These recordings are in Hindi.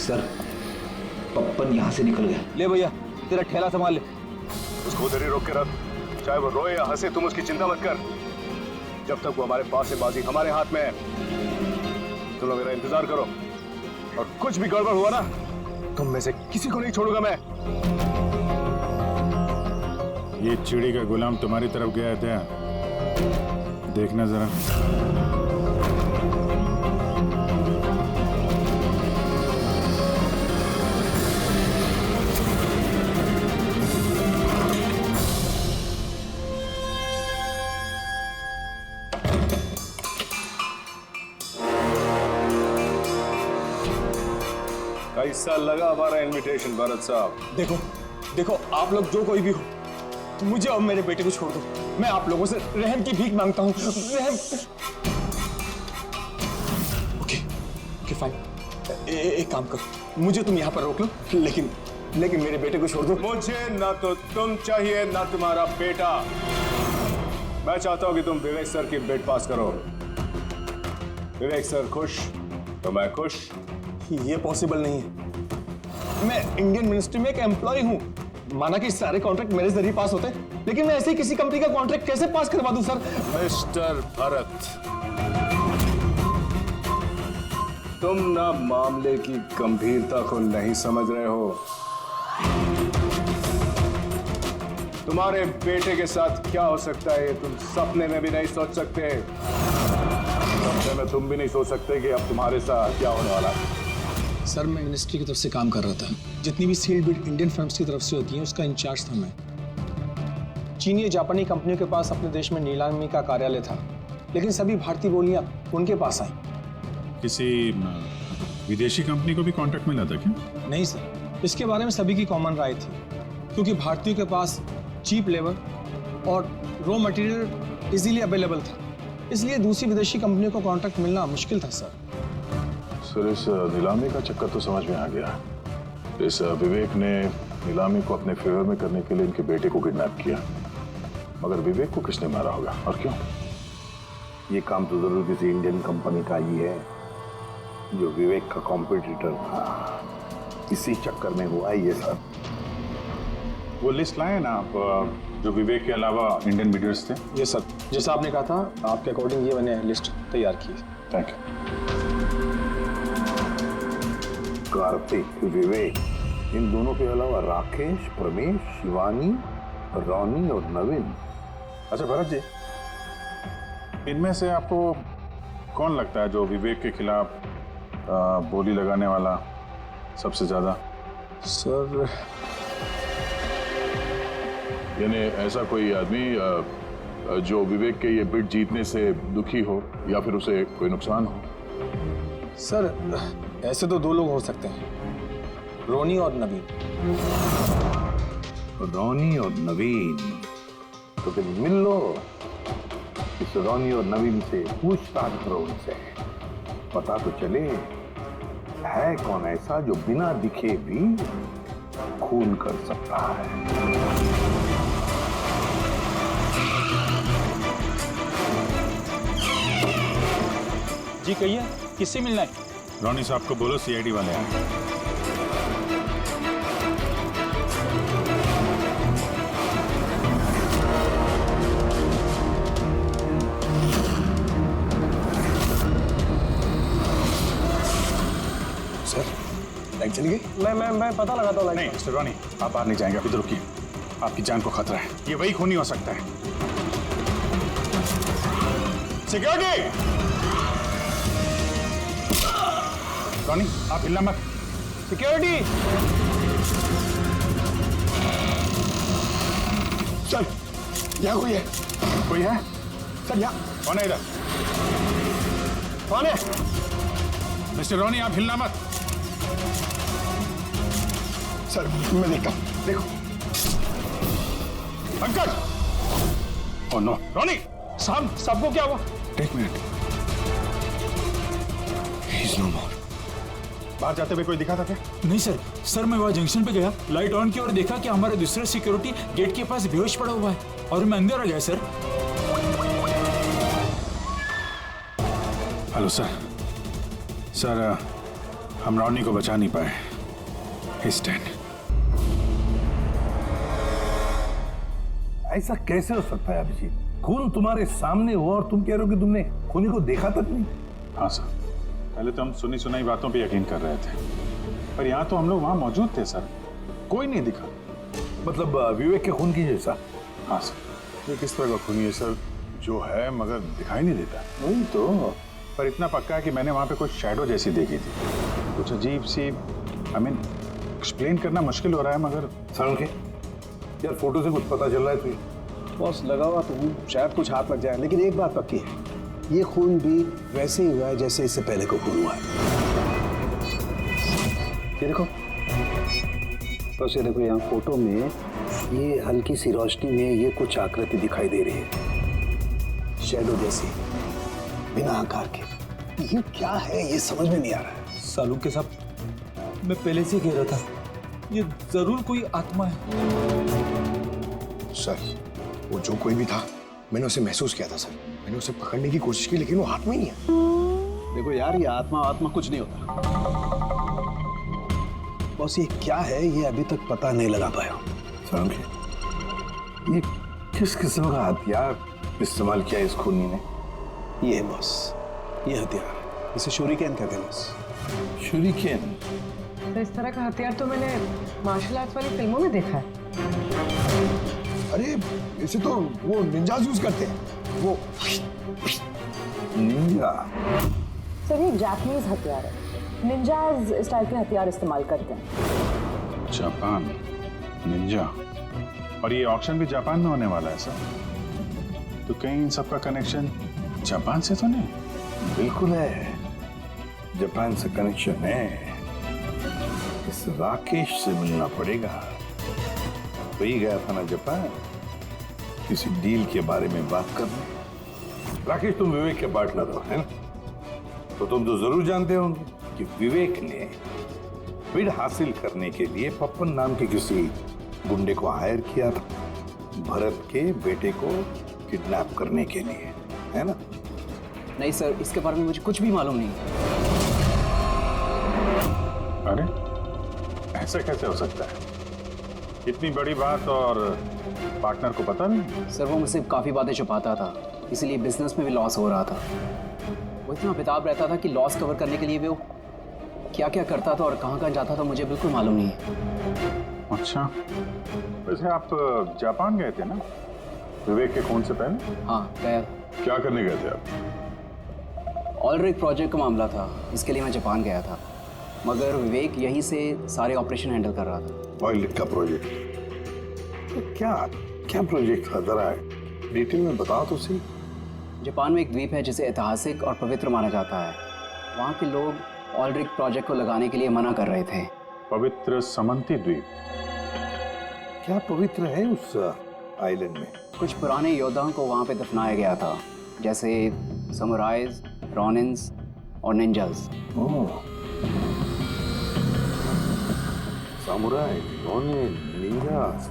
सर, पप्पन यहाँ से निकल गया। ले भैया, तेरा ठेला संभाल ले। उसको उधर ही रोक के रख, चाहे वो रोए या हंसे, तुम उसकी चिंता मत कर। जब तक वो हमारे पास है, बाजी हमारे हाथ में है। तुम लोग मेरा इंतजार करो, और कुछ भी गड़बड़ हुआ ना, तुम में से किसी को नहीं छोड़ूंगा मैं। ये चिड़ी का गुलाम तुम्हारी तरफ गया था, देखना जरा। कैसा लगा हमारा इनविटेशन भरत साहब? देखो देखो, आप लोग जो कोई भी हो, तो मुझे और मेरे बेटे को छोड़ दो। मैं आप लोगों से रहम की भीख मांगता हूँ, रहम। ओके फाइन, एक काम करो, मुझे तुम यहाँ पर रोक लो, लेकिन मेरे बेटे को छोड़ दो। मुझे ना तो तुम चाहिए ना तुम्हारा बेटा। मैं चाहता हूँ कि तुम विवेक सर की बिड पास करो। विवेक सर खुश तो मैं खुश। ये पॉसिबल नहीं है। मैं इंडियन मिनिस्ट्री में एक एम्प्लॉय हूँ। माना कि सारे कॉन्ट्रैक्ट मेरे जरिए पास होते, लेकिन मैं ऐसे ही किसी कंपनी का कॉन्ट्रैक्ट कैसे पास करवा दूं सर? मिस्टर भरत, तुम ना मामले की गंभीरता को नहीं समझ रहे हो। तुम्हारे बेटे के साथ क्या हो सकता है तुम सपने में भी नहीं सोच सकते। सपने में तुम भी नहीं सोच सकते कि अब तुम्हारे साथ क्या होने वाला है। सर, मैं मिनिस्ट्री की तरफ से काम कर रहा था। जितनी भी सील्ड बिड इंडियन फर्म्स की तरफ से होती हैं, उसका इंचार्ज था मैं। चीनी और जापानी कंपनियों के पास अपने देश में नीलामी का कार्यालय था, लेकिन सभी भारतीय बोलियां उनके पास आई। किसी विदेशी कंपनी को भी कॉन्ट्रैक्ट मिला था क्या? नहीं सर, इसके बारे में सभी की कॉमन राय थी, क्योंकि भारतीयों के पास चीप लेबर और रॉ मटेरियल इजीली अवेलेबल था, इसलिए दूसरी विदेशी कंपनियों को कॉन्ट्रैक्ट मिलना मुश्किल था सर। सर, इस नीलामी का चक्कर तो समझ में आ गया। इस विवेक ने नीलामी को अपने फेवर में करने के लिए इनके बेटे को किडनैप किया, मगर विवेक को किसने मारा होगा और क्यों? ये काम तो जरूर किसी इंडियन कंपनी का ही है, जो विवेक का कॉम्पिटिटर था। इसी चक्कर में हुआ ये सब। वो लिस्ट लाए ना आप, जो विवेक के अलावा इंडियन मीडियर्स थे? ये सर, जैसा आपने कहा था, आपके अकॉर्डिंग ये मैंने लिस्ट तैयार की। Thank you. कार्तिक, विवेक, इन दोनों के अलावा राकेश, प्रमेश, शिवानी, रोनी और नवीन। अच्छा भरत जी, इनमें से आपको कौन लगता है जो विवेक के खिलाफ बोली लगाने वाला सबसे ज्यादा? सर, यानी ऐसा कोई आदमी जो विवेक के ये बिड जीतने से दुखी हो या फिर उसे कोई नुकसान हो? सर ऐसे तो दो लोग हो सकते हैं, रोनी और नवीन। रोनी और नवीन, तो फिर मिल लो। इस रोनी और नवीन से पूछताछ करो, उनसे पता तो चले है कौन ऐसा जो बिना दिखे भी खून कर सकता है। जी कहिए, किससे मिलना है? रोनी साहब को बोलो सीआईडी वाले आए। सर, लाइट चली गई? मैं पता लगाता हूँ। नहीं मिस्टर रोनी, आप बाहर नहीं जाएंगे, आप इधर रुकिए। आपकी जान को खतरा है, ये वही खूनी हो सकता है। सिक्योरिटी! रोनी, आप हिलना मत। सिक्योरिटी! सर, यहाँ कोई है? कोई है? सर, यहाँ कौन है इधर? कौन है? मिस्टर रोनी, आप हिलना मत। सर, मैं देखता हूँ, देखो। पंकज! ओह नो, रोनी! साहब, सबको क्या हुआ? एक मिनट। He's no more. बाहर जाते हुए कोई दिखा था क्या? नहीं सर, मैं वहाँ जंक्शन पे गया, लाइट ऑन की और देखा कि हमारा दूसरा सिक्योरिटी गेट के पास बेहोश पड़ा हुआ है और मैं अंदर आ गया सर। Hello sir. सर, हम रौनी को बचा नहीं पाए। स्टैंड। ऐसा कैसे हो सकता है अभिजीत? खून तुम्हारे सामने हो और तुम कह रहे हो कि तुमने खूनी को देखा तक नहीं? हाँ सर, पहले तो हम सुनी सुनाई बातों पे यकीन कर रहे थे, पर यहाँ तो हम लोग वहाँ मौजूद थे सर, कोई नहीं दिखा। मतलब विवेक के खून की जैसा? हाँ सर। ये किस तरह का खूनी है सर, जो है मगर दिखाई नहीं देता। वही तो। पर इतना पक्का है कि मैंने वहाँ पे कुछ शैडो जैसी देखी थी, कुछ अजीब सी। आई मीन एक्सप्लेन करना मुश्किल हो रहा है मगर। सर के यार फोटो से कुछ पता चल रहा है तुझे? बॉस लगा हुआ तो हूँ, शायद कुछ हाथ लग जाए, लेकिन एक बात पक्की है, ये खून भी वैसे ही हुआ है जैसे इससे पहले को खून हुआ है। ये देखो बस, ये देखो यहाँ फोटो में ये हल्की सी रोशनी में ये कुछ आकृति दिखाई दे रही है, शैडो जैसी, बिना आकार के। ये क्या है ये समझ में नहीं आ रहा है। सालू के साथ मैं पहले से कह रहा था, ये जरूर कोई आत्मा है। सर वो जो कोई भी था, मैंने उसे महसूस किया था सर। मैंने उसे पकड़ने की कोशिश की लेकिन वो हाथ में ही है। देखो यार, ये आत्मा कुछ नहीं होता। बस ये क्या है ये अभी तक पता नहीं लगा पाया। ये किस किस्म का हथियार इस्तेमाल किया इस खूनी ने? ये है बॉस, ये हथियार, इसे शूरिकेन कहते हैं बॉस। शूरिकेन? तो इस तरह का हथियार तो मैंने मार्शल आर्ट्स वाली फिल्मों में देखा है। अरे इसे तो वो निंजास यूज करते हैं, वो निंजा। सर ये जापानीज हथियार है, निंजाज इस टाइप के हथियार इस्तेमाल करते हैं। जापान निंजा, और ये ऑक्शन भी जापान में होने वाला है सर, तो कहीं इन सबका कनेक्शन जापान से तो नहीं? बिल्कुल है, जापान से कनेक्शन है। इस राकेश से मिलना पड़ेगा। वही गया था ना जापान, किसी डील के बारे में बात करने। राकेश तुम विवेक के पार्टनर हो, है ना? तो तुम तो जरूर जानते होंगे कि विवेक ने बिड हासिल करने के लिए पप्पन नाम के किसी गुंडे को हायर किया था, भरत के बेटे को किडनैप करने के लिए, है ना? नहीं सर, इसके बारे में मुझे कुछ भी मालूम नहीं। अरे ऐसा कैसे हो सकता है? इतनी बड़ी बात और पार्टनर को पता नहीं? सर वो मुझसे काफ़ी बातें छुपाता था, इसीलिए बिजनेस में भी लॉस हो रहा था। वो इतना बेताब रहता था कि लॉस कवर करने के लिए वो क्या क्या करता था और कहाँ कहाँ जाता था मुझे बिल्कुल मालूम नहीं है। अच्छा, वैसे आप जापान गए थे ना विवेक के खून से पहले? हाँ गया। क्या करने गए थे आप? ऑलरेडी प्रोजेक्ट का मामला था, इसके लिए मैं जापान गया था, मगर विवेक यहीं से सारे ऑपरेशन हैंडल कर रहा था। ऑयल का प्रोजेक्ट? तो क्या प्रोजेक्ट था, जरा डिटेल में बताओ तो सही। जापान में एक द्वीप है जिसे ऐतिहासिक और पवित्र माना जाता है। वहाँ के लोग ऑलरेडी प्रोजेक्ट को लगाने के लिए मना कर रहे थे। पवित्र समंती द्वीप? क्या पवित्र है उस आइलैंड में? कुछ पुराने योद्धाओं को वहाँ पे दफनाया गया था, जैसे समुराइज, रॉनिन्स और निंजास। सामुराई, रोनिन, निंजास,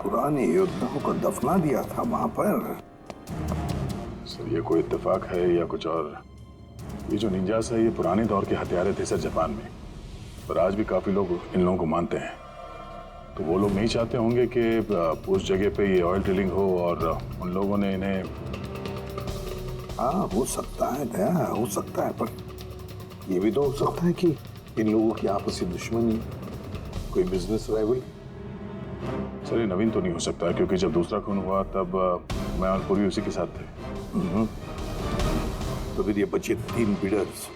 पुराने योद्धाओं को दफना दिया था वहां पर। सर ये कोई इत्तेफाक है या कुछ और? ये जो निंजास है ये पुराने दौर के हथियारे थे सर जापान में, पर आज भी काफी लोग इन लोगों को मानते हैं। तो वो लोग नहीं चाहते होंगे कि उस जगह पे ये ऑयल ड्रिलिंग हो और उन लोगों ने इन्हें। हाँ हो सकता है दया, हो सकता है, पर ये भी तो हो सकता है कि इन लोगों की आपसी दुश्मनी, कोई बिजनेस राइवल। सर ये नवीन तो नहीं हो सकता है, क्योंकि जब दूसरा खून हुआ तब मैं और पूरी उसी के साथ थे। तो फिर ये बचे 3 बिडर्स,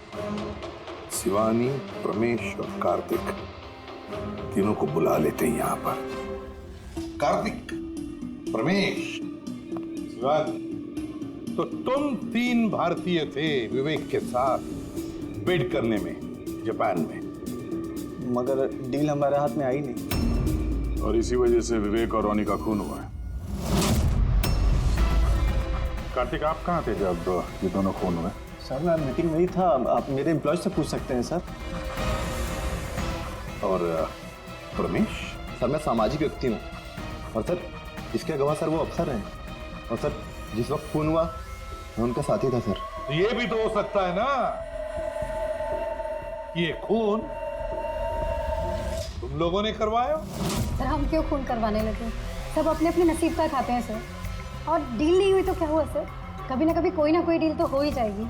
शिवानी, प्रमेश और कार्तिक, तीनों को बुला लेते हैं यहाँ पर। कार्तिक, प्रमेश, शिवानी, तो तुम 3 भारतीय थे विवेक के साथ बिड करने में जापान में, मगर डील हमारे हाथ में आई नहीं, और इसी वजह से विवेक और रोनी का खून हुआ है। कार्तिक आप कहाँ थे जब ये दोनों खून हुए? सर मैं मीटिंग में ही था, आप मेरे एम्प्लॉय से पूछ सकते हैं सर। और प्रमेश? सर मैं सामाजिक व्यक्ति हूँ, और सर इसके गवाह सर वो अफसर हैं, और सर जिस वक्त खून हुआ मैं उनका साथी था सर। ये भी तो हो सकता है ना ये खून तुम लोगों ने करवाया? सर हम क्यों खून करवाने लगे? सब अपने अपने नसीब का खाते हैं सर। और डील नहीं हुई तो क्या हुआ सर? कभी ना कभी कोई ना कोई डील तो हो ही जाएगी।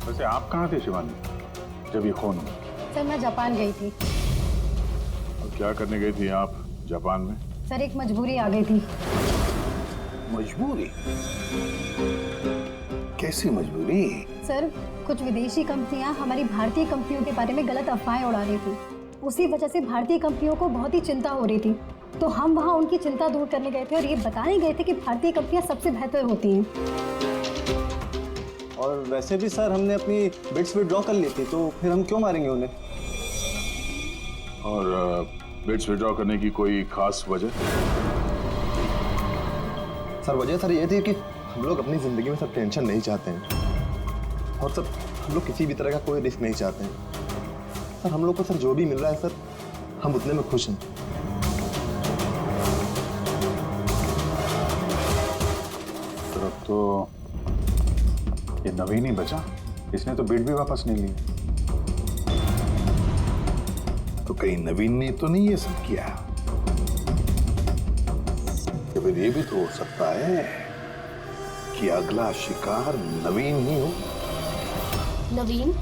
वैसे आप कहाँ थे शिवानी जब ये खून हुआ? सर मैं जापान गई थी। और क्या करने गई थी आप जापान में? सर एक मजबूरी आ गई थी। मजबूरी? कैसी मजबूरी? सर कुछ विदेशी कंपनियां हमारी भारतीय कंपनियों के बारे में गलत अफवाहें उड़ा रही थी। उसी वजह से भारतीय कंपनियों को बहुत ही चिंता हो रही थी। तो हम वहाँ उनकी चिंता दूर करने गए थे और ये बताने गए थे कि भारतीय कंपनियां सबसे बेहतर होती हैं। और वैसे भी सर हमने अपनी बिट्स विड्रॉ कर ली थी, तो फिर हम क्यों मारेंगे उन्हें? और बिट्स विड्रॉ करने की कोई खास वजह? सर वजह सर ये थी कि हम लोग अपनी ज़िंदगी में सब टेंशन नहीं चाहते हैं और सर हम लोग किसी भी तरह का कोई रिस्क नहीं चाहते हैं। सर हम लोग को सर जो भी मिल रहा है सर हम उतने में खुश हैं। सर अब तो ये नवीन ही बचा, इसने तो बिट भी वापस नहीं ली। तो कहीं नवीन ने तो नहीं ये सब किया? तो फिर ये भी तो हो सकता है कि अगला शिकार नवीन ही हो। नवीन,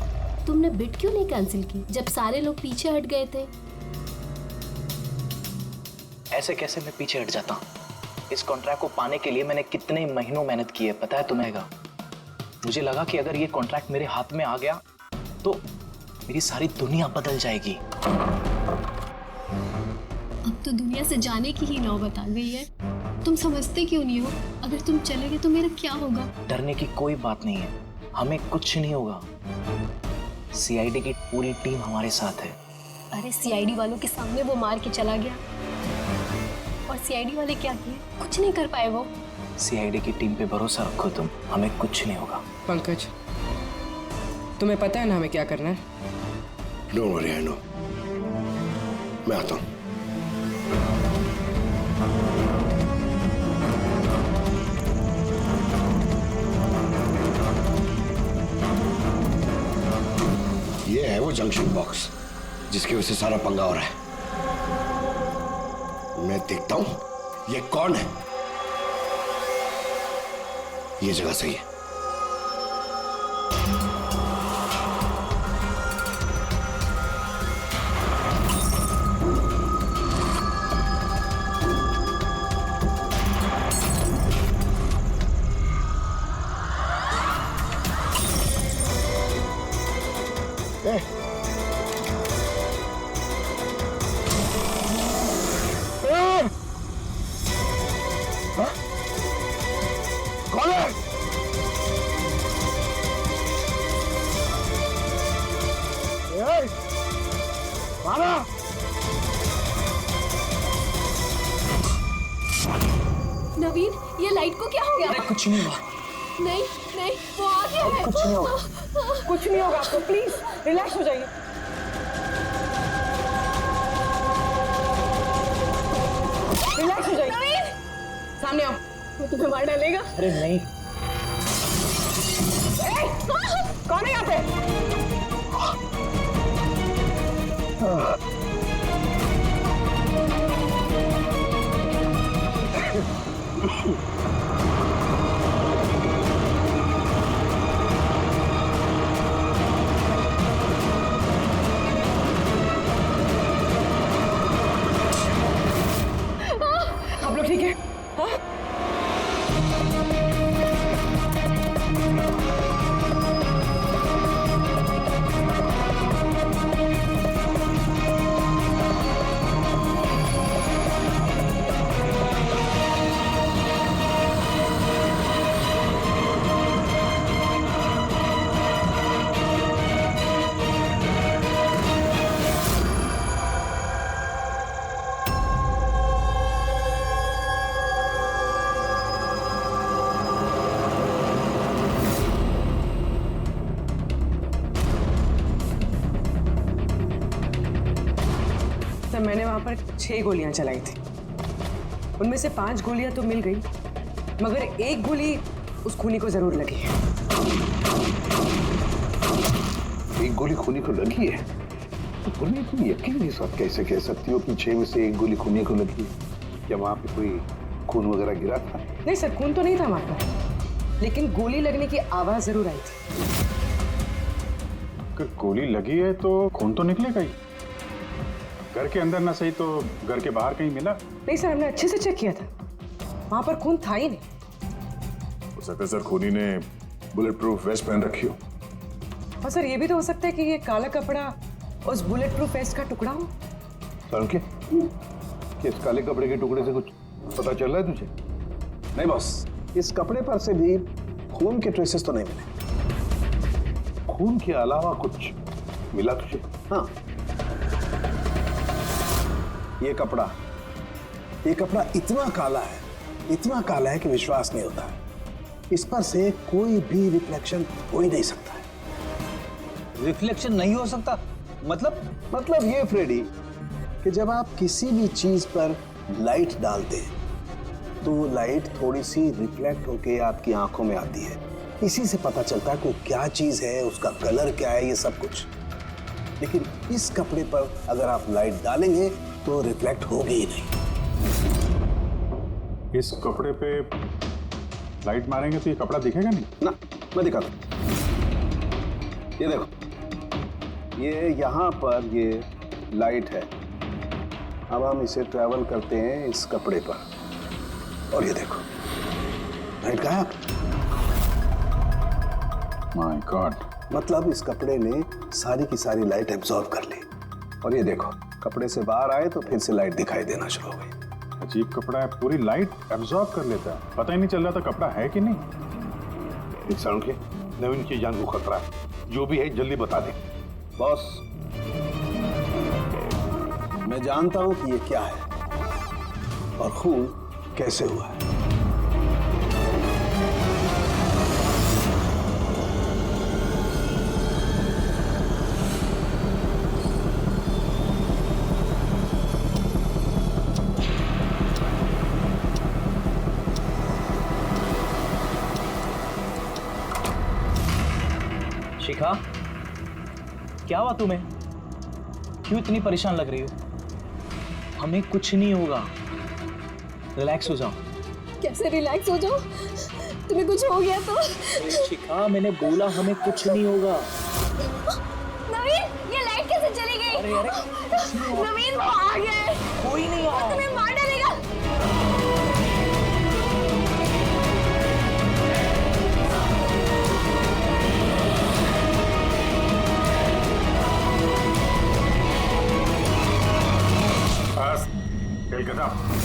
तुमने बिट क्यों नहीं कैंसिल की जब सारे लोग पीछे हट गए थे? ऐसे कैसे मैं पीछे हट जाता? इस कॉन्ट्रैक्ट को पाने के लिए मैंने कितने महीनों मेहनत की है पता है तुम्हें? मुझे लगा कि अगर ये कॉन्ट्रैक्ट मेरे हाथ में आ गया तो मेरी सारी दुनिया बदल जाएगी। अब तो दुनिया से जाने की ही नौबत आ गई है। तुम समझते क्यों नहीं हो? अगर तुम चले गए तो मेरा क्या होगा? डरने की कोई बात नहीं है, हमें कुछ नहीं होगा। सीआईडी की पूरी टीम हमारे साथ है। अरे सीआईडी वालों के सामने वो मार के चला गया और सीआईडी वाले क्या किए? कुछ नहीं कर पाए वो। सीआईडी की टीम पे भरोसा रखो तुम, हमें कुछ नहीं होगा। पंकज, तुम्हें पता है ना हमें क्या करना है? Don't worry, I know. मैं आता हूं। ये है वो जंक्शन बॉक्स जिसकी वजह से सारा पंगा हो रहा है। मैं देखता हूं ये कौन है। ये जगह सही है। कौन है? मारा। नवीन, ये लाइट को क्या हो गया? अरे कुछ नहीं हुआ। नहीं नहीं, वो आ गया है। कुछ नहीं होगा। कुछ नहीं होगा आपको, प्लीज रिलैक्स हो जाइए। रिलैक्स हो जाइए। सामने आओ, वो तुम्हें मार डालेगा। अरे नहीं। कौन है यहाँ पे? आप लोग ठीक है? हाँ? मैंने वहां पर 6 गोलियां चलाई थी। उनमें से 5 गोलियां तो मिल गई, मगर एक गोली उस खूनी को जरूर लगी है। एक गोली खूनी को लगी है तो बोले तुम यकीन के साथ कैसे कह सकती हो कि 6 में से एक गोली खूनी को लगी है? क्या वहां पे कोई खून वगैरह गिरा था? नहीं सर, खून तो नहीं था वहां पर, लेकिन गोली लगने की आवाज जरूर आई थी। अगर गोली लगी है तो खून तो निकलेगा ही। घर के अंदर ना सही तो घर के बाहर कहीं मिला? नहीं सर, हमने अच्छे से चेक किया था, वहां पर खून था ही नहीं। हो सकता है सर खूनी ने बुलेट प्रूफ वेस्ट पहन रखी हो। और सर ये भी तो हो सकता है कि ये काला कपड़ा उस बुलेट प्रूफ वेस्ट का टुकड़ा हो। सर के इस काले कपड़े के टुकड़े से कुछ पता चल रहा है तुझे? नहीं बॉस, इस कपड़े पर से भी खून के ट्रेसेस तो नहीं मिले। खून के अलावा कुछ मिला तुझे? हाँ, ये कपड़ा इतना काला है कि विश्वास नहीं होता है। इस पर से कोई भी रिफ्लेक्शन हो ही नहीं सकता है। रिफ्लेक्शन नहीं हो सकता? मतलब ये फ्रेडी कि जब आप किसी भी चीज पर लाइट डालते हैं तो वो लाइट थोड़ी सी रिफ्लेक्ट होके आपकी आंखों में आती है। इसी से पता चलता है कि क्या चीज है, उसका कलर क्या है, ये सब कुछ। लेकिन इस कपड़े पर अगर आप लाइट डालेंगे तो रिफ्लेक्ट होगी ही नहीं। इस कपड़े पे लाइट मारेंगे तो ये कपड़ा दिखेगा नहीं ना। मैं दिखाता हूं, ये देखो, ये यहाँ पर ये लाइट है। अब हम इसे ट्रैवल करते हैं इस कपड़े पर और ये देखो लाइट गायब। माय गॉड, मतलब इस कपड़े ने सारी की सारी लाइट एब्जॉर्ब कर ली। और ये देखो, कपड़े से बाहर आए तो फिर से लाइट दिखाई देना शुरू हो गई। अजीब कपड़ा है, पूरी लाइट एब्जॉर्ब कर लेता है। पता ही नहीं चल रहा था कपड़ा है कि नहीं। इंसान के नवीन की जान को खतरा है, जो भी है जल्दी बता दे। बॉस, मैं जानता हूं कि ये क्या है और खून कैसे हुआ है। शिखा, क्या हुआ तुम्हें? क्यों इतनी परेशान लग रही हो? हमें कुछ नहीं होगा, रिलैक्स हो जाओ। कैसे रिलैक्स हो जाओ? तुम्हें कुछ हो गया तो? शिखा, मैंने बोला हमें कुछ नहीं होगा। नवीन, ये लाइट कैसे चली गई? अरे नवीन, वो आ गया है। कोई नहीं आ रहा। तुम्हें मार डालेगा।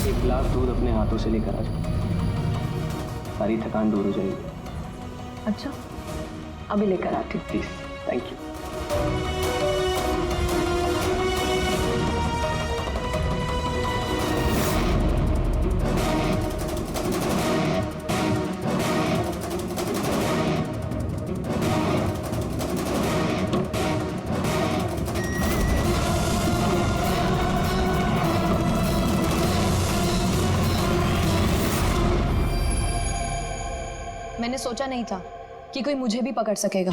एक गिलास दूध अपने हाथों से लेकर आ जाओ, सारी थकान दूर हो जाएगी। अच्छा, अभी लेकर आती हूँ। Please, thank you. मैंने सोचा नहीं था कि कोई मुझे भी पकड़ सकेगा।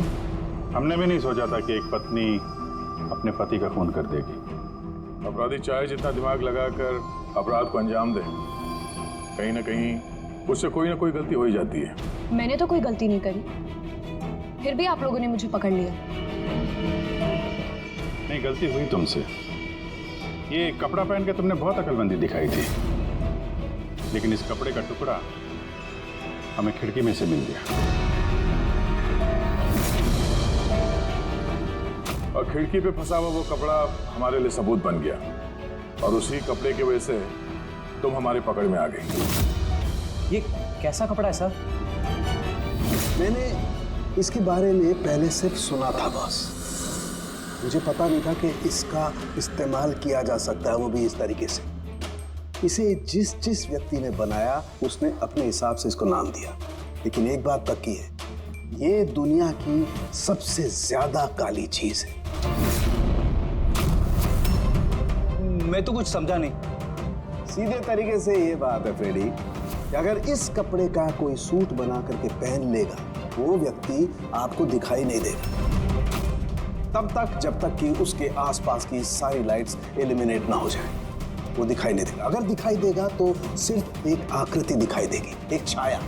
हमने भी नहीं सोचा था कि एक पत्नी अपने पति का खून कर देगी। अपराधी चाहे जितना दिमाग लगाकर अपराध को अंजाम दे, कहीं ना कहीं उससे कोई ना कोई गलती हो ही जाती है। मैंने तो कोई गलती नहीं करी, फिर भी आप लोगों ने मुझे पकड़ लिया। नहीं, गलती हुई तुमसे। ये कपड़ा पहन के तुमने बहुत अकलमंदी दिखाई थी, लेकिन इस कपड़े का टुकड़ा हमें खिड़की में से मिल गया और खिड़की पे फंसा हुआ वो कपड़ा हमारे लिए सबूत बन गया और उसी कपड़े की वजह से तुम हमारी पकड़ में आ गई। ये कैसा कपड़ा है सर? मैंने इसके बारे में पहले सिर्फ सुना था बॉस। मुझे पता नहीं था कि इसका इस्तेमाल किया जा सकता है, वो भी इस तरीके से। इसे जिस व्यक्ति ने बनाया उसने अपने हिसाब से इसको नाम दिया, लेकिन एक बात पक्की है, ये दुनिया की सबसे ज्यादा काली चीज है। मैं तो कुछ समझा नहीं। सीधे तरीके से ये बात है फ्रेडी कि अगर इस कपड़े का कोई सूट बना करके पहन लेगा, वो व्यक्ति आपको दिखाई नहीं देगा। तब तक जब तक कि उसके आसपास की सारी लाइट्स एलिमिनेट ना हो जाए। वो दिखाई नहीं देगा। अगर दिखाई देगा तो सिर्फ एक आकृति दिखाई देगी, एक छाया,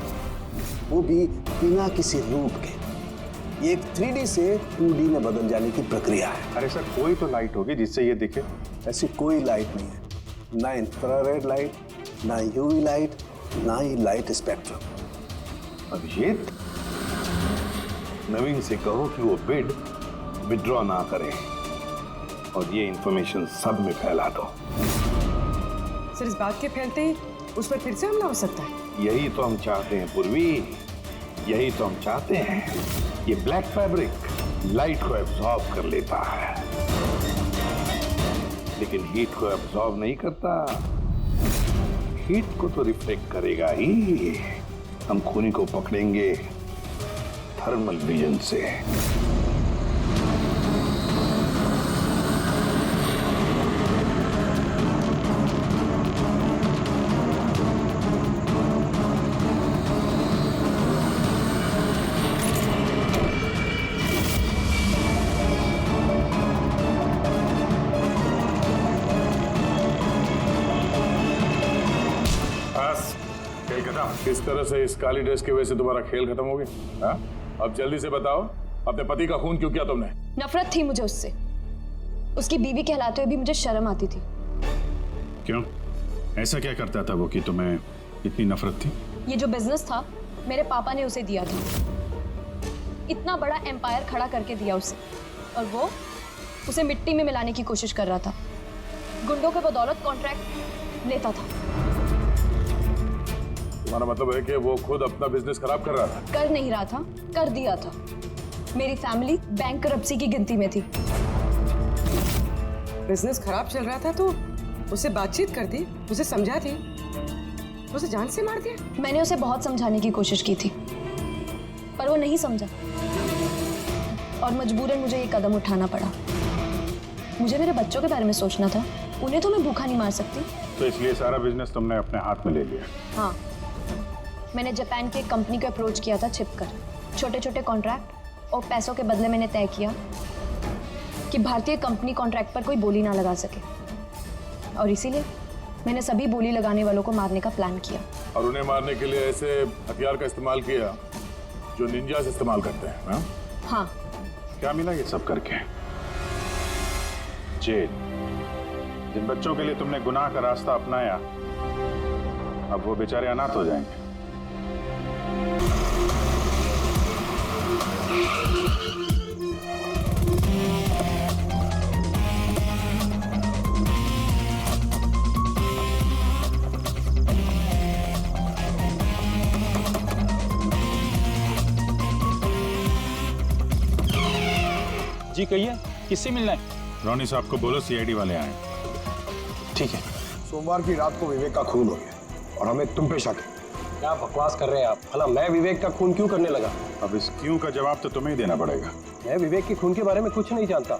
वो भी बिना किसी रूप के। ये एक 3D से 2D में बदल जाने की प्रक्रिया है। अरे सर, कोई तो लाइट होगी जिससे ये दिखे। ऐसी कोई लाइट नहीं है, ना इंफ्रारेड लाइट, ना यूवी लाइट, ना ही लाइट स्पेक्ट्रम। अभिजीत, नवीन से कहो कि वो बिड विड्रॉ ना करे और ये इंफॉर्मेशन सब में फैला दो। सर, इस बात के फैलते ही उस पर फिर से हमला हो सकता है। यही तो हम चाहते हैं पूर्वी, यही तो हम चाहते हैं। ये ब्लैक फैब्रिक लाइट को एब्जॉर्ब कर लेता है, लेकिन हीट को एब्जॉर्ब नहीं करता। हीट को तो रिफ्लेक्ट करेगा ही। हम खूनी को पकड़ेंगे थर्मल विजन से। किस तरह से इस काली ड्रेस की वजह से तुम्हारा खेल खत्म हो गया? अब जल्दी से बताओ, अपने पति का खून क्यों किया तुमने? नफरत थी मुझे उससे। उसकी बीवी कहलाते हुए भी मुझे शर्म आती थी। क्यों? ऐसा क्या करता था वो कि तुम्हें इतनी नफरत थी? ये जो बिजनेस था मेरे पापा ने उसे दिया था। इतना बड़ा एम्पायर खड़ा करके दिया उसे, और वो उसे मिट्टी में मिलाने की कोशिश कर रहा था। गुंडों के बदौलत कॉन्ट्रैक्ट लेता था। तुम्हारा मतलब है कि वो खुद अपना बिजनेस खराब कर रहा था? कर नहीं रहा था, कर दिया था। मेरी फैमिली बैंकरप्सी की गिनती में थी। बिजनेस खराब चल रहा था तो उससे बातचीत कर दी, उसे समझा दी, उसे जान से मार दिया। मैंने उसे बहुत समझाने की कोशिश की थी, पर वो नहीं समझा और मजबूरन मुझे ये कदम उठाना पड़ा। मुझे मेरे बच्चों के बारे में सोचना था, उन्हें तो मैं भूखा नहीं मार सकती। तो इसलिए सारा बिजनेस तुमने अपने हाथ में ले लिया? हाँ, मैंने जापान की एक कंपनी को अप्रोच किया था छिपकर। छोटे छोटे कॉन्ट्रैक्ट और पैसों के बदले मैंने तय किया कि भारतीय कंपनी कॉन्ट्रैक्ट पर कोई बोली ना लगा सके, और इसीलिए मैंने सभी बोली लगाने वालों को मारने का प्लान किया। और उन्हें मारने के लिए ऐसे हथियार का इस्तेमाल किया जो निंजास इस्तेमाल करते हैं? हाँ? हाँ। क्या मिला ये सब करके? जेल। जिन बच्चों के लिए तुमने गुनाह का रास्ता अपनाया, अब वो बेचारे अनाथ हो जाएंगे। जी कहिए, किससे मिलना है? रोनी साहब को बोलो सीआईडी वाले आए। ठीक है। सोमवार की रात को विवेक का खून हो गया और हमें तुम पे शक है। क्या बकवास कर रहे हैं आप? भला मैं विवेक का खून क्यों करने लगा? अब इस क्यों का जवाब तो तुम्हें ही देना पड़ेगा। मैं विवेक के खून के बारे में कुछ नहीं जानता।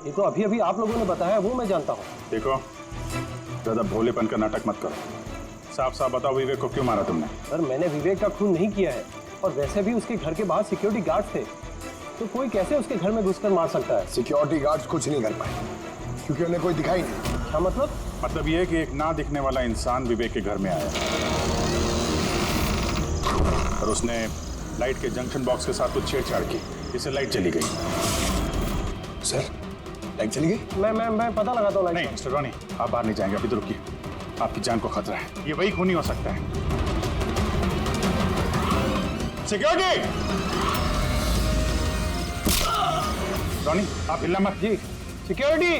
ये तो अभी अभी आप लोगों ने बताया, वो मैं जानता हूँ। देखो, ज्यादा भोलेपन का नाटक मत करो। साफ साफ बताओ, विवेक को क्यों मारा तुमने? सर, मैंने विवेक का खून नहीं किया है, और वैसे भी उसके घर के बाहर सिक्योरिटी गार्ड थे, तो कोई कैसे उसके घर में घुसकर मार सकता है? सिक्योरिटी गार्ड्स कुछ नहीं कर पाए क्योंकि उन्हें कोई दिखाई नहीं। क्या मतलब? मतलब ये कि एक ना दिखने वाला इंसान विवेक के घर में आया और उसने लाइट के जंक्शन बॉक्स के साथ कुछ छेड़छाड़ की, इससे लाइट चली गई। सर, लाइट चली गई? मैं पता लगाता हूँ। नहीं मिस्टर रॉनी, आप बाहर नहीं जाएंगे, अभी तो रुकिए, आपकी जान को खतरा है। ये वही खूनी हो सकता है। सिक्योरिटी! रॉनी, आप हिलना मत। जी। सिक्योरिटी!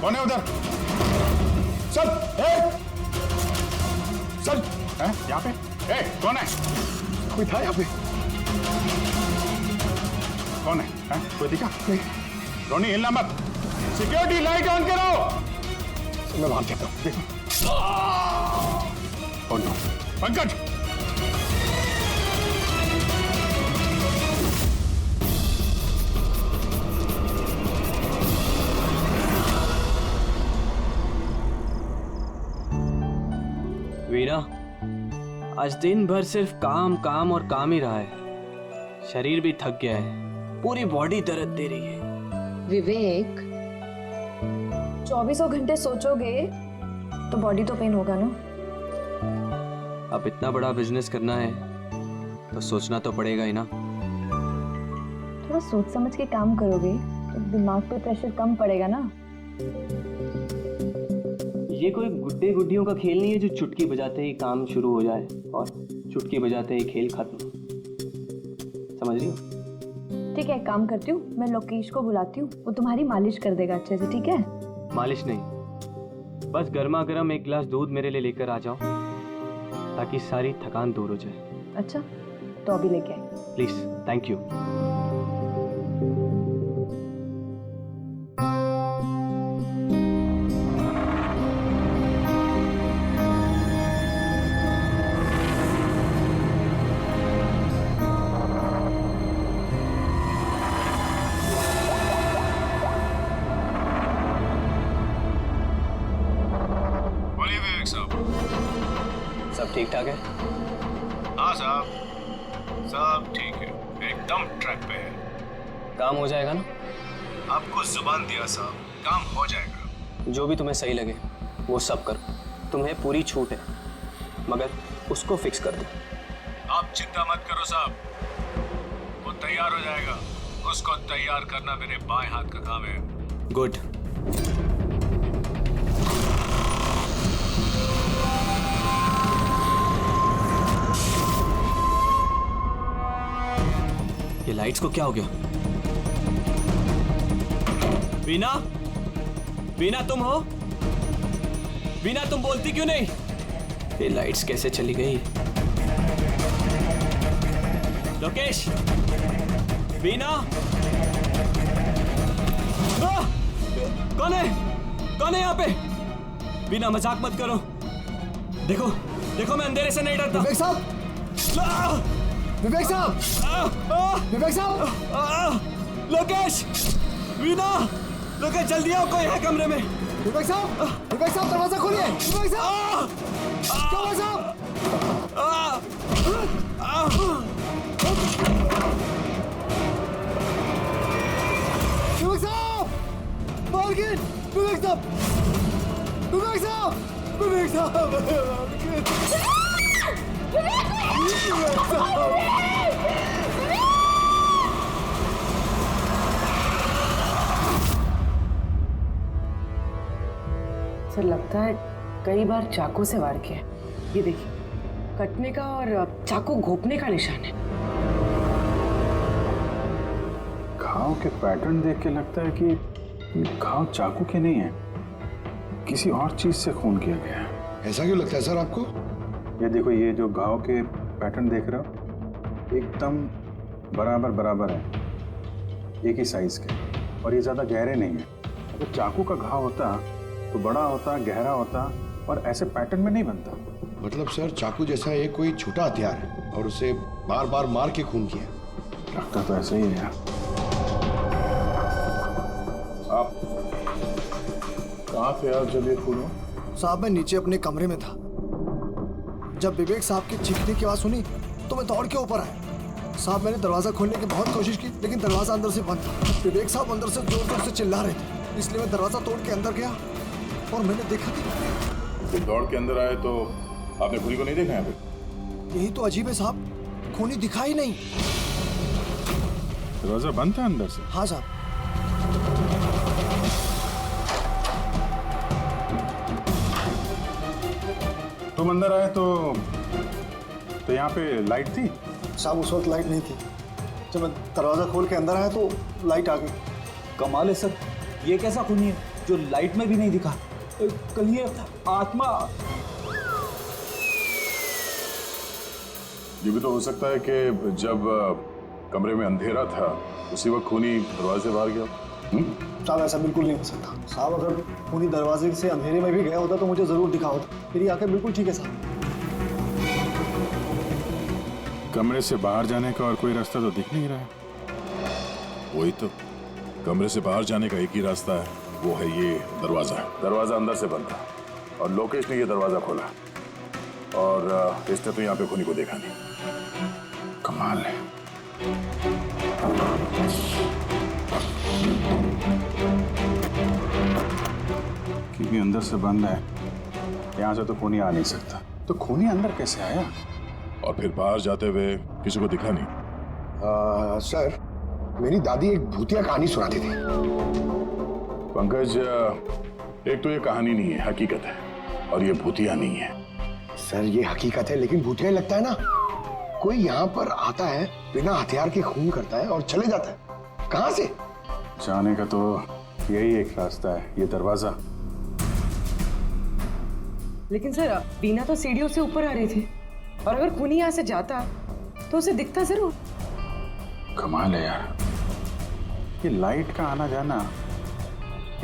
कौन है उधर? चल, चल, यहाँ पे? कौन है? कोई था यहाँ पे? कौन है? कोई दिखा? नहीं। रोनी, हिलना मत। सिक्योरिटी, लाइट ऑन करो। मैं वहां जाता हूँ। पंकज! वीना, आज दिन भर सिर्फ काम काम और काम ही रहा है। शरीर भी थक गया है, पूरी बॉडी दर्द दे रही है। विवेक, 24 घंटे सोचोगे तो बॉडी तो पेन होगा ना। अब इतना बड़ा बिजनेस करना है तो सोचना तो पड़ेगा ही ना। थोड़ा सोच समझ के काम करोगे तो दिमाग पे प्रेशर कम पड़ेगा ना। ये कोई गुड्डे गुड्डियों का खेल नहीं है जो चुटकी बजाते ही काम शुरू हो जाए और चुटकी बजाते ही खेल खत्म। समझ रही हो? ठीक है, एक काम करती हूँ, मैं लोकेश को बुलाती हूँ, वो तुम्हारी मालिश कर देगा अच्छे से, ठीक है? मालिश नहीं, बस गर्मा गर्म एक गिलास दूध मेरे लिए लेकर आ जाओ ताकि सारी थकान दूर हो जाए। अच्छा, तो अभी लेके आई। Please, thank you. सब ठीक ठाक है? हाँ साहब, सब ठीक है, एकदम ट्रैक पे है। काम हो जाएगा ना? आपको जुबान दिया साहब, काम हो जाएगा। जो भी तुम्हें सही लगे वो सब करो, तुम्हें पूरी छूट है, मगर उसको फिक्स कर दो। आप चिंता मत करो साहब, वो तैयार हो जाएगा। उसको तैयार करना मेरे बाएं हाथ का काम है। गुड। ये लाइट्स को क्या हो गया? वीना, वीना तुम हो? वीना तुम बोलती क्यों नहीं? ये लाइट्स कैसे चली गई? लोकेश, वीना, कौन है? कौन है यहाँ पे? वीना मजाक मत करो। देखो, देखो मैं अंधेरे से नहीं डरता। विवेक साहब, विवेक साहब, विवेक साहब, लोकेश, वीना, लोकेश जल्दी आओ, कोई है कमरे में। विवेक साहब, विवेक साहब दरवाजा खोलिए। विवेक साहब, क्या हुआ साहब? विवेक साहब, मालकिन, विवेक साहब, विवेक साहब, विवेक साहब, विवेक साहब। सर लगता है कई बार चाकू से वार किया। ये देखिए, कटने का और चाकू घोंपने का निशान है। घाव के पैटर्न देख के लगता है कि घाव चाकू के नहीं है, किसी और चीज से खून किया गया है। ऐसा क्यों लगता है सर आपको? ये देखो, ये जो घाव के पैटर्न देख रहे हो एकदम बराबर बराबर है, एक ही साइज के, और ये ज्यादा गहरे नहीं है। अगर चाकू का घाव होता तो बड़ा होता, गहरा होता, और ऐसे पैटर्न में नहीं बनता। मतलब सर चाकू जैसा एक कोई छोटा हथियार है और उसे बार बार मार के खून किया। लगता तो ऐसा ही है। आप कहाँ थे आप जब ये खून हुआ? साहब मैं नीचे अपने कमरे में था। जब विवेक साहब की चीखने की आवाज सुनी तो मैं दौड़ के ऊपर आया। साहब मैंने दरवाजा खोलने की बहुत कोशिश की, लेकिन दरवाजा अंदर से बंद था। विवेक साहब अंदर से जोर जोर से चिल्ला रहे थे, इसलिए मैं दरवाजा तोड़ के अंदर गया और मैंने देखा कि जब दौड़ के अंदर आए तो आपने खूनी को नहीं देखा यहाँ पे? यही तो अजीब है साहब, खूनी दिखा ही नहीं। दरवाजा बंद था अंदर से? हाँ साहब। तुम अंदर आए तो यहाँ पे लाइट थी? साहब उस वक्त लाइट नहीं थी। जब मैं दरवाजा खोल के अंदर आया तो लाइट आ गई। कमाल है सर, ये कैसा खूनी है जो लाइट में भी नहीं दिखा? कल ये आत्मा। ये भी तो हो सकता है कि जब कमरे में अंधेरा था उसी वक्त खूनी दरवाजे से बाहर गया। साहब ऐसा बिल्कुल नहीं हो सकता। साहब अगर खूनी दरवाजे से अंधेरे में भी गया होता तो मुझे जरूर दिखा होता। मेरी आंखें बिल्कुल ठीक है साहब। कमरे से बाहर जाने का और कोई रास्ता तो दिख नहीं रहा है। वही तो, कमरे से बाहर जाने का एक ही रास्ता है, वो है ये दरवाजा। दरवाजा अंदर से बंद था और लोकेश ने ये दरवाजा खोला और इसने तो यहाँ पे खूनी को देखा नहीं। कमाल है। कि भी अंदर से बंद है, यहाँ से तो खूनी आ नहीं सकता। तो खूनी अंदर कैसे आया? और फिर बाहर जाते हुए किसी को दिखा नहीं? सर, मेरी दादी एक भूतिया कहानी सुनाती थी। पंकज, एक तो ये कहानी नहीं है, हकीकत है, और ये भूतिया नहीं है। सर, ये हकीकत है लेकिन भूतिया लगता है ना। कोई यहाँ पर आता है, बिना हथियार के खून करता है और चले जाता है। कहाँ से? जाने का तो यही एक रास्ता है, ये दरवाजा। लेकिन सर, बीना तो सीढ़ियों से ऊपर आ रही थी, और अगर खूनी यहाँ से जाता तो उसे दिखता जरूर। कमाल है यार, ये लाइट का आना जाना,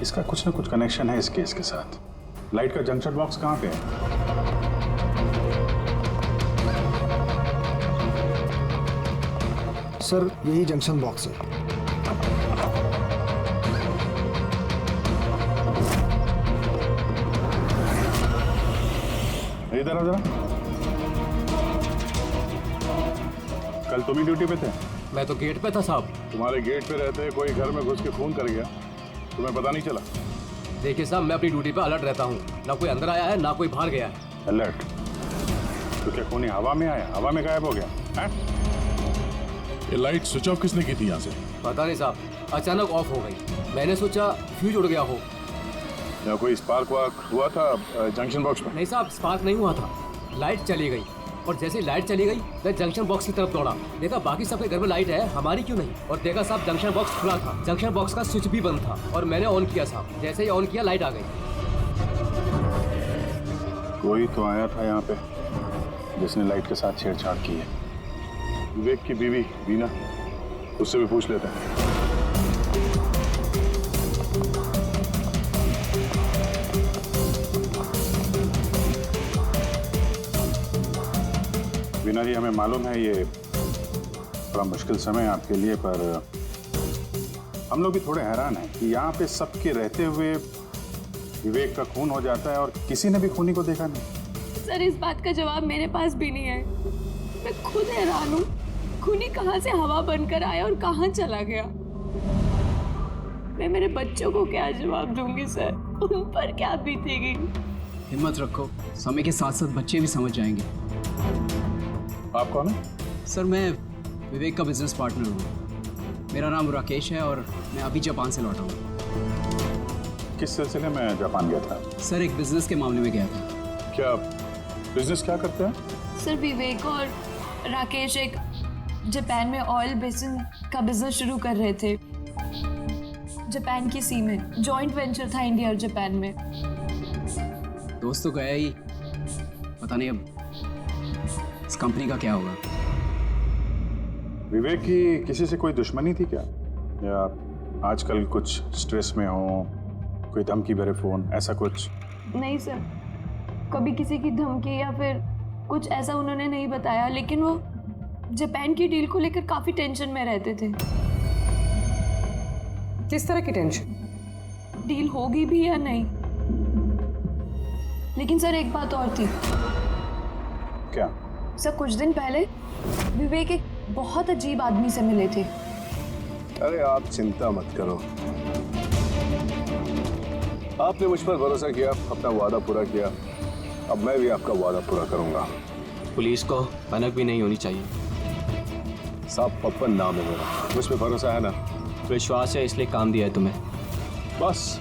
इसका कुछ ना कुछ कनेक्शन है इस केस के साथ। लाइट का जंक्शन बॉक्स कहाँ पे है? सर, यही जंक्शन बॉक्स है। इधर आ जरा। कल तुम ही ड्यूटी पे थे? मैं तो गेट पे था साहब। तुम्हारे गेट पे रहते कोई घर में घुस के खून कर गया, तुम्हें पता नहीं चला? देखिए साहब, मैं अपनी ड्यूटी पे अलर्ट रहता हूँ, ना कोई अंदर आया है ना कोई बाहर गया है। अलर्ट? तो क्या खूनी हवा में आया, हवा में गायब हो गया है? ये लाइट स्विच ऑफ किसने की थी यहाँ से? पता नहीं साहब, अचानक ऑफ हो गई। मैंने सोचा फ्यूज उड़ गया हो। या कोई स्पार्क वार्क हुआ था जंक्शन बॉक्स में? नहीं साहब, स्पार्क नहीं हुआ था, लाइट चली गई, और जैसे लाइट चली गई मैं जंक्शन बॉक्स की तरफ दौड़ा। देखा बाकी सबके घर में लाइट है, हमारी क्यों नहीं? और देखा साहब, जंक्शन बॉक्स खुला था, जंक्शन बॉक्स का स्विच भी बंद था, और मैंने ऑन किया साहब। जैसे ही ऑन किया लाइट आ गई। कोई तो आया था यहाँ पे जिसने लाइट के साथ छेड़छाड़ की है। विवेक की बीवी बीना, उससे भी पूछ लेते हैं। बीना जी, हमें मालूम है ये बड़ा मुश्किल समय है आपके लिए, पर हम लोग भी थोड़े हैरान हैं कि यहाँ पे सबके रहते हुए विवेक का खून हो जाता है और किसी ने भी खूनी को देखा नहीं। सर, इस बात का जवाब मेरे पास भी नहीं है। मैं खुद हैरान हूँ, खूनी कहाँ से हवा बनकर आया और कहाँ चला गया। मैं मेरे बच्चों को क्या जवाब दूंगी सर, उन पर क्या बीतेगी। हिम्मत रखो, समय के साथ साथ बच्चे भी समझ जाएंगे। आप कौन है? सर, मैं विवेक का बिजनेस पार्टनर हूँ। मेरा नाम राकेश है और मैं अभी जापान से लौटा हूँ। किस सिलसिले में जापान गया था? सर, एक बिजनेस के मामले में गया था। क्या बिजनेस क्या करते हैं? सर, विवेक और राकेश एक जापान में ऑयल बेसिन का बिजनेस शुरू कर रहे थे। जापान की सी में जॉइंट वेंचर था, इंडिया और जापान में। दोस्त तो गया ही, पता नहीं अब इस कंपनी का क्या होगा। विवेक की किसी से कोई दुश्मनी थी क्या, या आजकल कुछ स्ट्रेस में हो, कोई धमकी भरे फोन, ऐसा कुछ? नहीं सर, कभी किसी की धमकी या फिर कुछ ऐसा उन्होंने नहीं बताया, लेकिन वो जापान की डील को लेकर काफी टेंशन में रहते थे। किस तरह की टेंशन? डील होगी भी या नहीं। लेकिन सर, एक बात और थी। क्या? सर, कुछ दिन पहले विवेक एक बहुत अजीब आदमी से मिले थे। अरे आप चिंता मत करो, आपने मुझ पर भरोसा किया, अपना वादा पूरा किया, अब मैं भी आपका वादा पूरा करूंगा। पुलिस को भनक भी नहीं होनी चाहिए। साहब, पप्पन नाम है मेरा, मुझ पर भरोसा है ना? विश्वास है, इसलिए काम दिया है तुम्हें। बस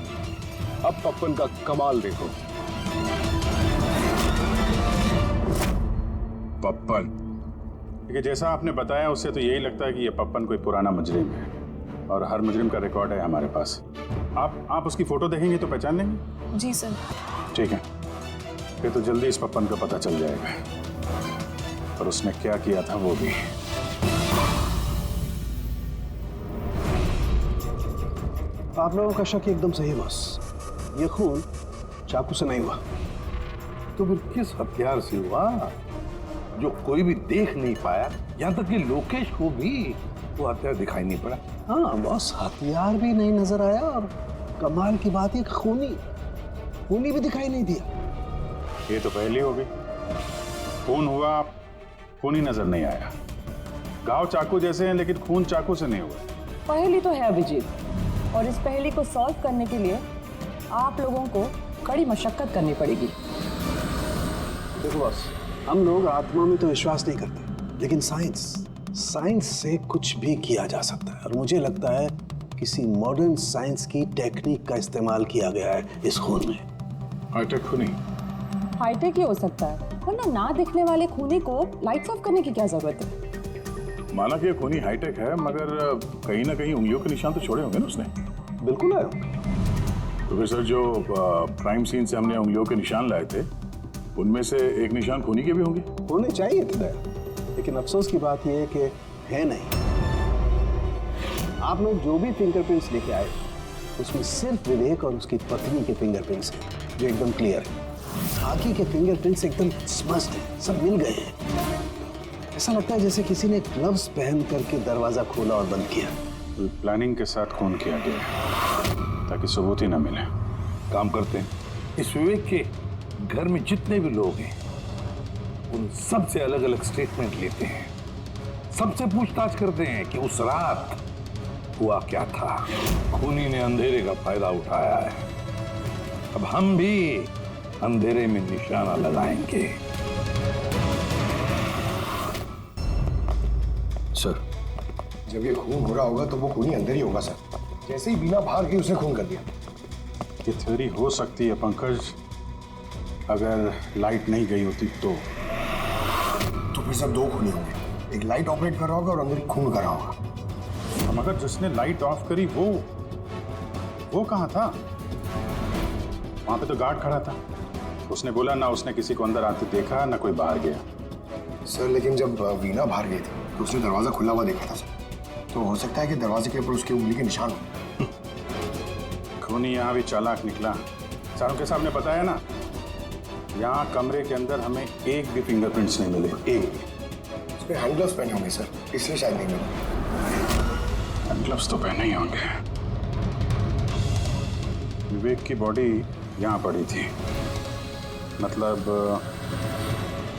अब पप्पन का कमाल देखो। पप्पन? देखिए, जैसा आपने बताया उससे तो यही लगता है कि ये पप्पन कोई पुराना मुजरिम है, और हर मुजरिम का रिकॉर्ड है हमारे पास। आप उसकी फोटो देखेंगे तो पहचान लेंगे? जी सर। ठीक है, फिर तो जल्दी इस पप्पन का पता चल जाएगा, और उसने क्या किया था वो भी। आप लोगों का शक एकदम सही बॉस, ये खून चाकू से नहीं हुआ। तो फिर किस हथियार से हुआ जो कोई भी देख नहीं पाया, यहाँ तक कि लोकेश को भी वो हथियार दिखाई नहीं पड़ा? हाँ बॉस, हथियार भी नहीं नजर आया, और कमाल की बात है खूनी भी दिखाई नहीं दिया। ये तो पहली हो गई, खून हुआ, खून ही नजर नहीं आया। घाव चाकू जैसे हैं लेकिन खून चाकू से नहीं हुआ। पहेली तो है अभिजीत, और इस पहेली को सॉल्व करने के लिए आप लोगों को कड़ी मशक्कत करनी पड़ेगी। देखो बॉस, हम लोग आत्मा में तो विश्वास नहीं करते, लेकिन साइंस से कुछ भी किया जा सकता है। और मुझे लगता है किसी मॉडर्न साइंस की टेक्निक का इस्तेमाल किया गया है इस खून में। हाईटेक खूनी? हाईटेक ही हो सकता है, वरना ना दिखने वाले खूनी को लाइट्स ऑफ करने की क्या जरूरत है? माना कि ये खूनी हाईटेक है, मगर कहीं ना कहीं उंगलियों के निशान तो छोड़े होंगे ना उसने। बिल्कुल है। तो फिर सर, जो क्राइम सीन से हमने उंगलियों के निशान लाए थे, उनमें से एक निशान खूनी के भी होंगे। होने चाहिए थे, लेकिन अफसोस की बात यह है कि है नहीं। आप लोग जो भी फिंगरप्रिंट्स लेके आए, उसमें सिर्फ विवेक और उसकी पत्नी के फिंगरप्रिंट्स हैं, जो एकदम क्लियर है। बाकी के फिंगरप्रिंट्स एकदम स्पष्ट हैं, सब मिल गए हैं। ऐसा लगता है जैसे किसी ने ग्लव्स पहन करके दरवाजा खोला और बंद किया। प्लानिंग के साथ खून किया गया है, ताकि सबूत ही ना मिले। काम करते हैं, इस विवेक के घर में जितने भी लोग हैं, उन सब से अलग अलग स्टेटमेंट लेते हैं, सबसे पूछताछ करते हैं कि उस रात हुआ क्या था। खूनी ने अंधेरे का फायदा उठाया है, अब हम भी अंधेरे में निशाना लगाएंगे। सर, जब ये खून हो रहा होगा तो वो खूनी अंदर ही होगा सर। जैसे ही बीना बाहर गई उसने खून कर दिया। ये थ्योरी हो सकती है पंकज, अगर लाइट नहीं गई होती तो फिर सब दो खूनी होंगे, एक लाइट ऑपरेट कर रहा होगा और अंदर खून कर रहा होगा। मगर जिसने लाइट ऑफ करी वो कहाँ था? वहां पे तो गार्ड खड़ा था, उसने बोला ना उसने किसी को अंदर आते देखा ना कोई बाहर गया। सर लेकिन जब वीना बाहर गई थी तो उसने दरवाजा खुला हुआ देखा था सर, तो हो सकता है कि दरवाजे के ऊपर उसकी उंगली के निशान हो। खूनी यहाँ भी चालाक निकला। सारों के सामने बताया ना, यहाँ कमरे के अंदर हमें एक भी फिंगरप्रिंट्स नहीं मिले, एक। उसने हैंड ग्लव्स पहने होंगे सर, इसलिए शायद नहीं मिले। हैंड ग्लव्स तो पहने ही होंगे। विवेक की बॉडी यहाँ पड़ी थी, मतलब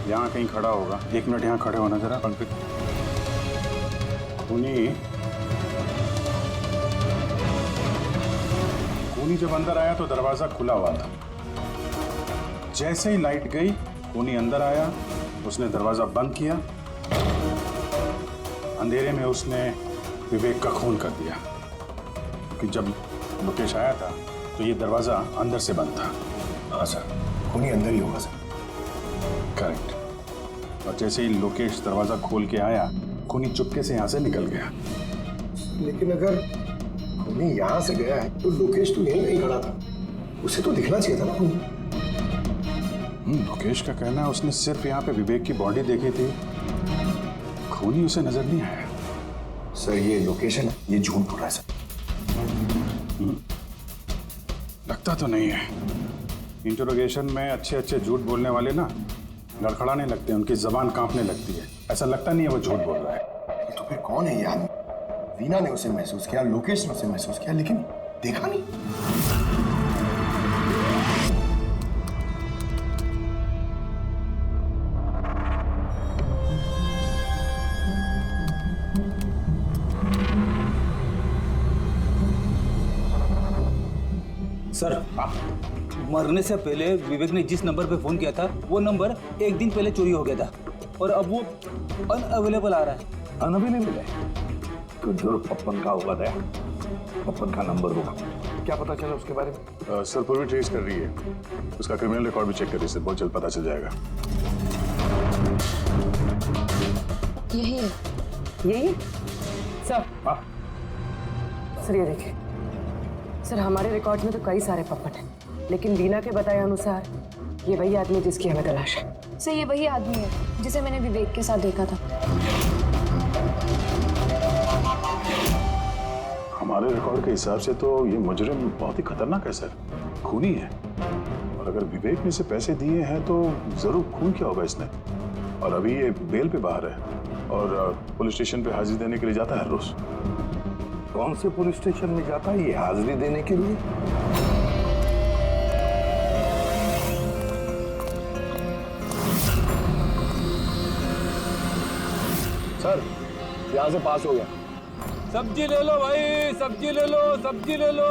यहाँ कहीं खड़ा होगा। 1 मिनट यहाँ खड़े होना जरा पंकज। खूनी जब अंदर आया तो दरवाजा खुला हुआ था। जैसे ही लाइट गई, खूनी अंदर आया, उसने दरवाजा बंद किया। अंधेरे में उसने विवेक का खून कर दिया, क्योंकि जब मुकेश आया था तो ये दरवाजा अंदर से बंद था। हाँ सर, खूनी अंदर ही होगा सर। करेक्ट। और जैसे ही लोकेश दरवाजा खोल के आया, खूनी चुपके से यहाँ से निकल गया। लेकिन अगर खूनी यहाँ से गया है तो लोकेश तो यहीं नहीं खड़ा था, उसे तो दिखना चाहिए था ना खूनी। लोकेश का कहना है उसने सिर्फ यहाँ पे विवेक की बॉडी देखी थी, खूनी उसे नजर नहीं आया। सर ये लोकेशन, ये झूठ बोल रहा है सर। लगता तो नहीं है। इंटरोगेशन में अच्छे अच्छे झूठ बोलने वाले ना लड़खड़ाने लगते हैं, उनकी जबान कांपने लगती है। ऐसा लगता नहीं है वो झूठ बोल रहा है। तो फिर कौन है ये आदमी? वीना ने उसे महसूस किया, लोकेश ने उसे महसूस किया, लेकिन देखा नहीं। सर, मरने से पहले विवेक ने जिस नंबर पे फोन किया था, वो नंबर 1 दिन पहले चोरी हो गया था और अब वो अनअवेलेबल आ रहा है। अनअवेलेबल है तो जरूर पप्पन का होगा। दया, पप्पन का नंबर होगा। क्या पता चला उसके बारे में? सर पूरी ट्रेस कर रही है, उसका क्रिमिनल रिकॉर्ड भी चेक करिए सर, बहुत जल्द पता चल जाएगा। यही है। यही सर? सर ये देखिए सर, हमारे रिकॉर्ड में तो कई सारे पप्पन हैं, लेकिन वीना के बताए अनुसार ये वही आदमी जिसकी हमें तलाश है। सर ये वही आदमी है जिसे मैंने विवेक के साथ देखा था। हमारे रिकॉर्ड के हिसाब से तो ये मुजरिम बहुत ही खतरनाक है सर, खूनी है। और अगर विवेक ने इसे पैसे दिए हैं तो जरूर खून किया होगा इसने। और अभी ये बेल पे बाहर है और पुलिस स्टेशन पे हाजिरी देने के लिए जाता है हर रोज। कौन से पुलिस स्टेशन में जाता है ये हाजिरी देने के लिए? सर यहाँ से पास हो गया। सब्जी ले लो भाई, सब्जी ले लो, सब्जी ले लो।